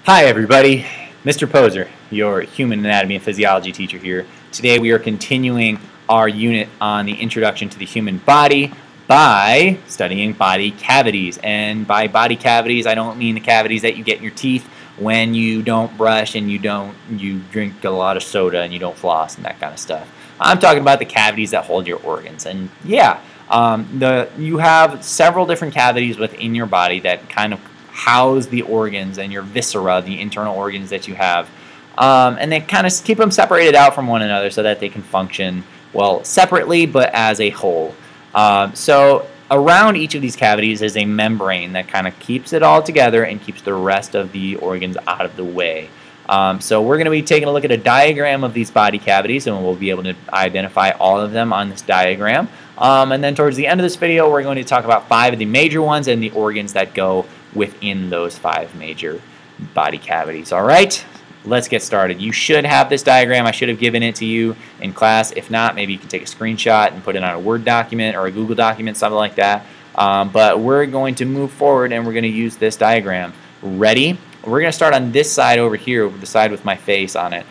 Hi everybody, Mr. Poser, your human anatomy and physiology teacher here. Today we are continuing our unit on the introduction to the human body by studying body cavities. And by body cavities, I don't mean the cavities that you get in your teeth when you don't brush and you drink a lot of soda and you don't floss and that kind of stuff. I'm talking about the cavities that hold your organs. And yeah, you have several different cavities within your body that kind of house the organs and your viscera, the internal organs that you have. And they kind of keep them separated out from one another so that they can function, well, separately but as a whole. So around each of these cavities is a membrane that kind of keeps it all together and keeps the rest of the organs out of the way. So we're going to be taking a look at a diagram of these body cavities, and we'll be able to identify all of them on this diagram. And then towards the end of this video, we're going to talk about 5 of the major ones and the organs that go within those 5 major body cavities. All right, let's get started. You should have this diagram. I should have given it to you in class. If not, maybe you can take a screenshot and put it on a Word document or a Google document, something like that. But we're going to move forward and we're going to use this diagram. Ready? We're going to start on this side over here, the side with my face on it.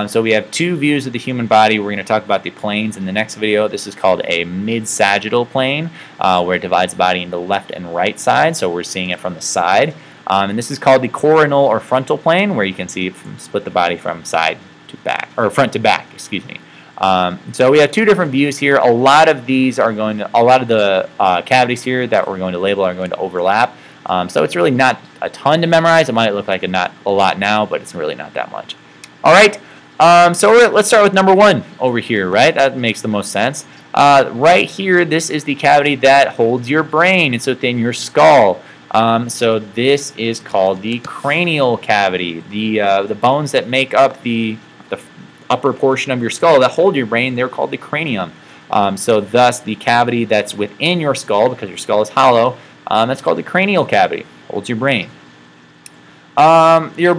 So we have 2 views of the human body. We're going to talk about the planes in the next video. This is called a mid-sagittal plane, where it divides the body into left and right side. So we're seeing it from the side. And this is called the coronal or frontal plane, where you can see it split the body from side to back, or front to back, excuse me. So we have 2 different views here. A lot of these are going to, a lot of the cavities here that we're going to label are going to overlap. So it's really not a ton to memorize. It might look like not a lot now, but it's really not that much. All right, so let's start with number 1 over here, right? That makes the most sense. Right here, this is the cavity that holds your brain. It's within your skull. So this is called the cranial cavity. The bones that make up the upper portion of your skull that hold your brain, they're called the cranium. So thus, the cavity that's within your skull, because your skull is hollow, that's called the cranial cavity. Holds your brain. Your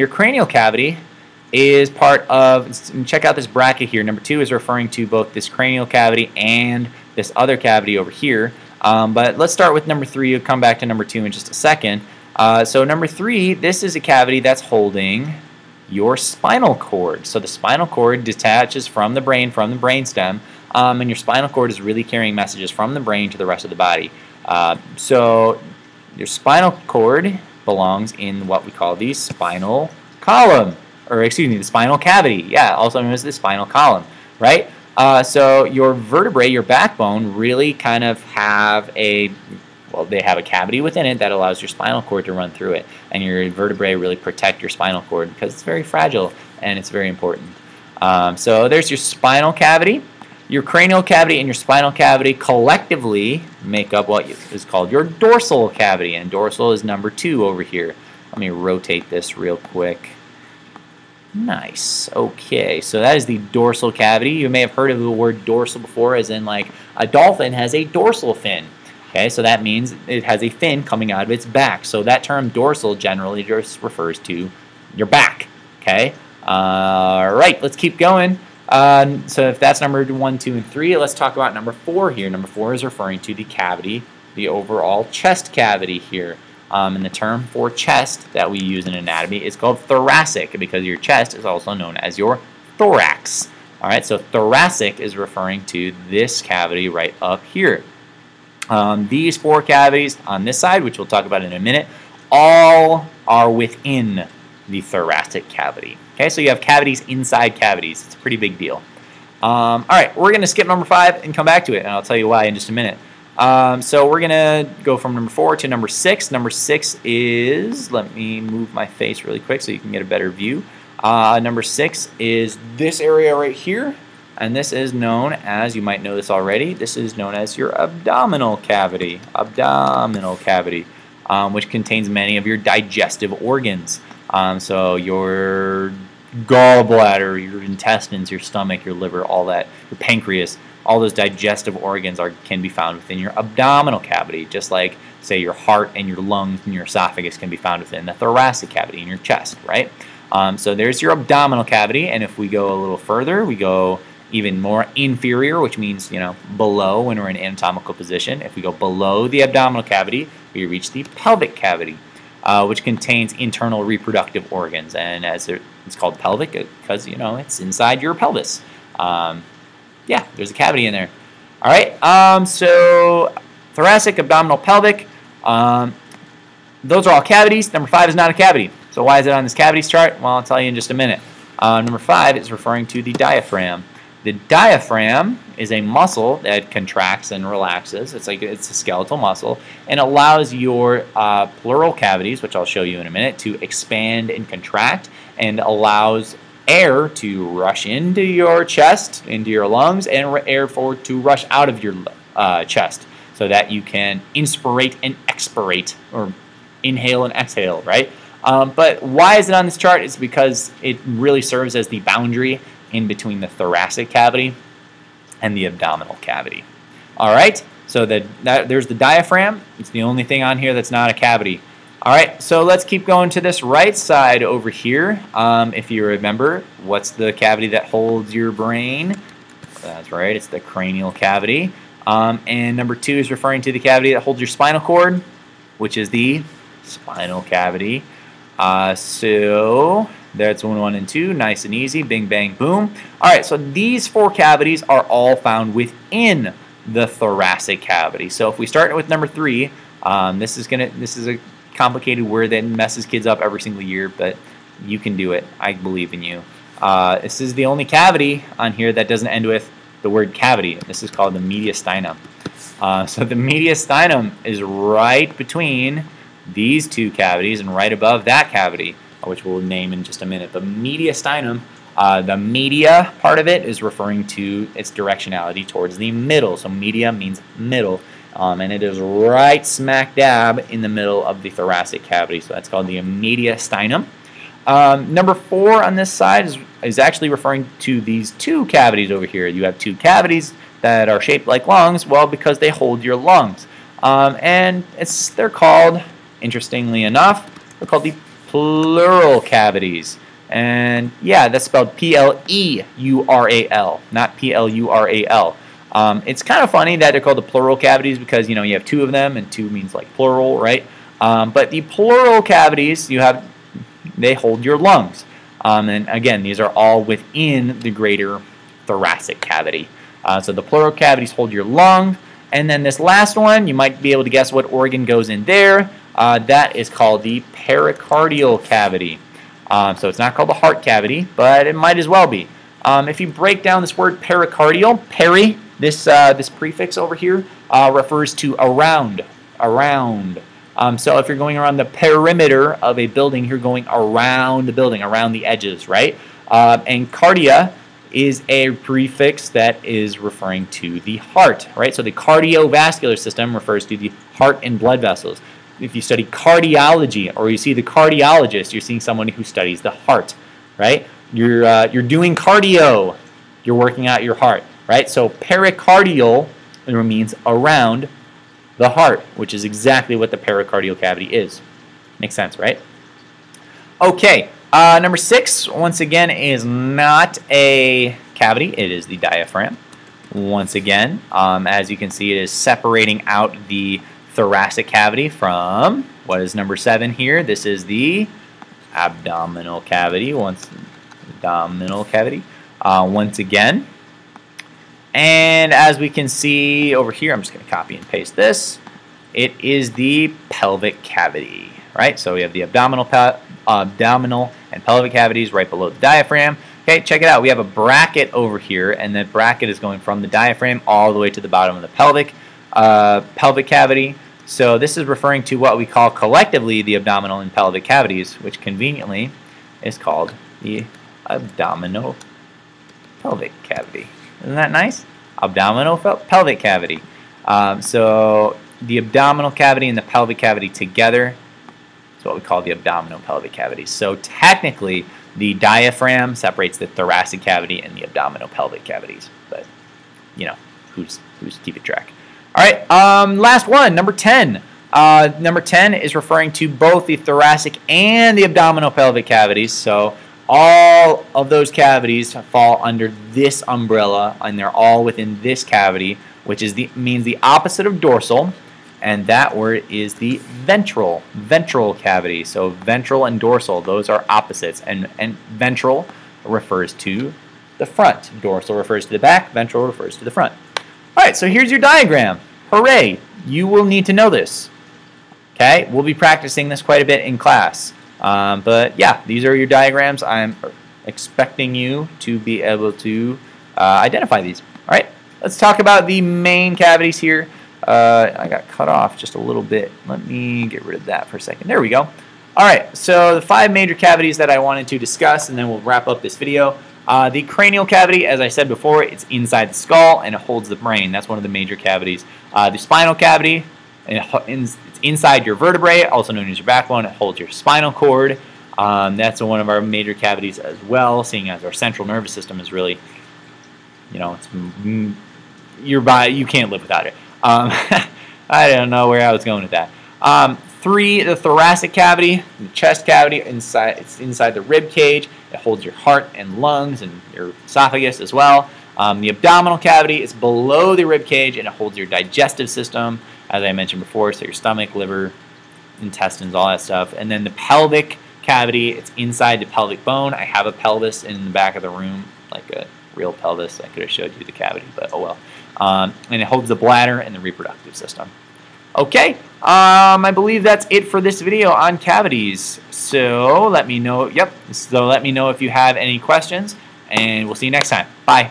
cranial cavity is part of, check out this bracket here. Number 2 is referring to both this cranial cavity and this other cavity over here. But let's start with number 3. We'll come back to number 2 in just a second. So number 3, this is a cavity that's holding your spinal cord. So the spinal cord detaches from the brainstem, and your spinal cord is really carrying messages from the brain to the rest of the body. So your spinal cord belongs in what we call the spinal column, or excuse me, the spinal cavity. Yeah, also known as the spinal column, right? So your vertebrae, your backbone, really kind of have they have a cavity within it that allows your spinal cord to run through it, and your vertebrae really protect your spinal cord because it's very fragile and it's very important. So there's your spinal cavity. Your cranial cavity and your spinal cavity collectively make up what is called your dorsal cavity, and dorsal is number 2 over here. Let me rotate this real quick. Nice. Okay, so that is the dorsal cavity. You may have heard of the word dorsal before, as in like a dolphin has a dorsal fin. Okay, so that means it has a fin coming out of its back. So that term dorsal generally just refers to your back. Okay, all right, let's keep going. So if that's number 1, 2, and 3, let's talk about number 4 here. Number 4 is referring to the cavity, the overall chest cavity here. And the term for chest that we use in anatomy is called thoracic, because your chest is also known as your thorax. All right, so thoracic is referring to this cavity right up here. These 4 cavities on this side, which we'll talk about in a minute, all are within the thoracic cavity. Okay, so you have cavities inside cavities. It's a pretty big deal. All right, we're going to skip number 5 and come back to it, and I'll tell you why in just a minute. So we're going to go from number 4 to number 6. Number 6 is, let me move my face really quick so you can get a better view. Number 6 is this area right here, and this is known as, you might know this already, this is known as your abdominal cavity. Abdominal cavity, which contains many of your digestive organs. So your gallbladder, your intestines, your stomach, your liver, all that, your pancreas, all those digestive organs can be found within your abdominal cavity, just like, say, your heart and your lungs and your esophagus can be found within the thoracic cavity in your chest, right? So there's your abdominal cavity, and if we go a little further, we go even more inferior, which means, below when we're in anatomical position. If we go below the abdominal cavity, we reach the pelvic cavity. which contains internal reproductive organs. And it's called pelvic because, you know, it's inside your pelvis. Yeah, there's a cavity in there. All right, so thoracic, abdominal, pelvic. Those are all cavities. Number 5 is not a cavity. So why is it on this cavities chart? Well, I'll tell you in just a minute. Number 5 is referring to the diaphragm. The diaphragm is a muscle that contracts and relaxes. It's a skeletal muscle and allows your pleural cavities, which I'll show you in a minute, to expand and contract, and allows air to rush into your chest, into your lungs, and air to rush out of your chest, so that you can inspirate and expirate, or inhale and exhale, right? But why is it on this chart? It's because it really serves as the boundary in between the thoracic cavity and the abdominal cavity. All right, so there's the diaphragm. It's the only thing on here that's not a cavity. All right, so let's keep going to this right side over here. If you remember, what's the cavity that holds your brain? That's right, it's the cranial cavity. And number 2 is referring to the cavity that holds your spinal cord, which is the spinal cavity. So that's 1 and 2, nice and easy, bing, bang, boom. All right, so these 4 cavities are all found within the thoracic cavity. So if we start with number 3, this is a complicated word that messes kids up every single year, but you can do it. I believe in you. This is the only cavity on here that doesn't end with the word cavity. This is called the mediastinum. So the mediastinum is right between these 2 cavities and right above that cavity, which we'll name in just a minute. But mediastinum, the media part of it is referring to its directionality towards the middle. So media means middle, and it is right smack dab in the middle of the thoracic cavity. So that's called the mediastinum. Number 4 on this side is actually referring to these 2 cavities over here. You have 2 cavities that are shaped like lungs, well, because they hold your lungs. And they're called, interestingly enough, they're called the pleural cavities. And yeah, that's spelled P-L-E-U-R-A-L, not P-L-U-R-A-L. It's kind of funny that they're called the pleural cavities because, you know, you have 2 of them, and 2 means like plural, right? But the pleural cavities, they hold your lungs. And again, these are all within the greater thoracic cavity. So the pleural cavities hold your lung. And then this last one, you might be able to guess what organ goes in there. That is called the pericardial cavity. So it's not called the heart cavity, but it might as well be. If you break down this word pericardial, peri, this prefix over here, refers to around. So if you're going around the perimeter of a building, you're going around the building, around the edges, right? And cardia is a prefix that is referring to the heart, right? So the cardiovascular system refers to the heart and blood vessels. If you study cardiology, or you see the cardiologist, you're seeing someone who studies the heart, right? You're doing cardio, you're working out your heart, right? So pericardial means around the heart, which is exactly what the pericardial cavity is. Makes sense, right? Okay, number 6, once again, is not a cavity. It is the diaphragm. Once again, as you can see, it is separating out the thoracic cavity from, what is number 7 here? This is the abdominal cavity. Once again. And as we can see over here, I'm just going to copy and paste this. It is the pelvic cavity, right? So we have the abdominal and pelvic cavities right below the diaphragm. Okay, check it out. We have a bracket over here, and that bracket is going from the diaphragm all the way to the bottom of the pelvic cavity. So this is referring to what we call collectively the abdominal and pelvic cavities, which conveniently is called the abdominal pelvic cavity. Isn't that nice? Abdominal pelvic cavity. So the abdominal cavity and the pelvic cavity together is what we call the abdominal pelvic cavity. So technically, the diaphragm separates the thoracic cavity and the abdominal pelvic cavities. But, you know, who's keeping track? All right, last one, number 10. Number 10 is referring to both the thoracic and the abdominal pelvic cavities. So all of those cavities fall under this umbrella, and they're all within this cavity, which is means the opposite of dorsal. and that word is the ventral cavity. So ventral and dorsal, those are opposites, and ventral refers to the front. Dorsal refers to the back, ventral refers to the front. All right, so here's your diagram. Hooray! You will need to know this. Okay, we'll be practicing this quite a bit in class. But yeah, these are your diagrams. I'm expecting you to be able to identify these. All right, let's talk about the main cavities here. I got cut off just a little bit. Let me get rid of that for a second. There we go. All right, so the 5 major cavities that I wanted to discuss, and then we'll wrap up this video. The cranial cavity, as I said before, it's inside the skull and it holds the brain. That's one of the major cavities. The spinal cavity, it's inside your vertebrae, also known as your backbone. It holds your spinal cord. That's one of our major cavities as well, seeing as our central nervous system is really, you know, it's your body. You can't live without it. I don't know where I was going with that. 3, the thoracic cavity, the chest cavity. It's inside the rib cage. It holds your heart and lungs and your esophagus as well. The abdominal cavity is below the rib cage, and it holds your digestive system, as I mentioned before, so your stomach, liver, intestines, all that stuff. And then the pelvic cavity, it's inside the pelvic bone. I have a pelvis in the back of the room, like a real pelvis. I could have showed you the cavity, but oh well. And it holds the bladder and the reproductive system. Okay, I believe that's it for this video on cavities. So let me know. Yep. So let me know if you have any questions, and we'll see you next time. Bye.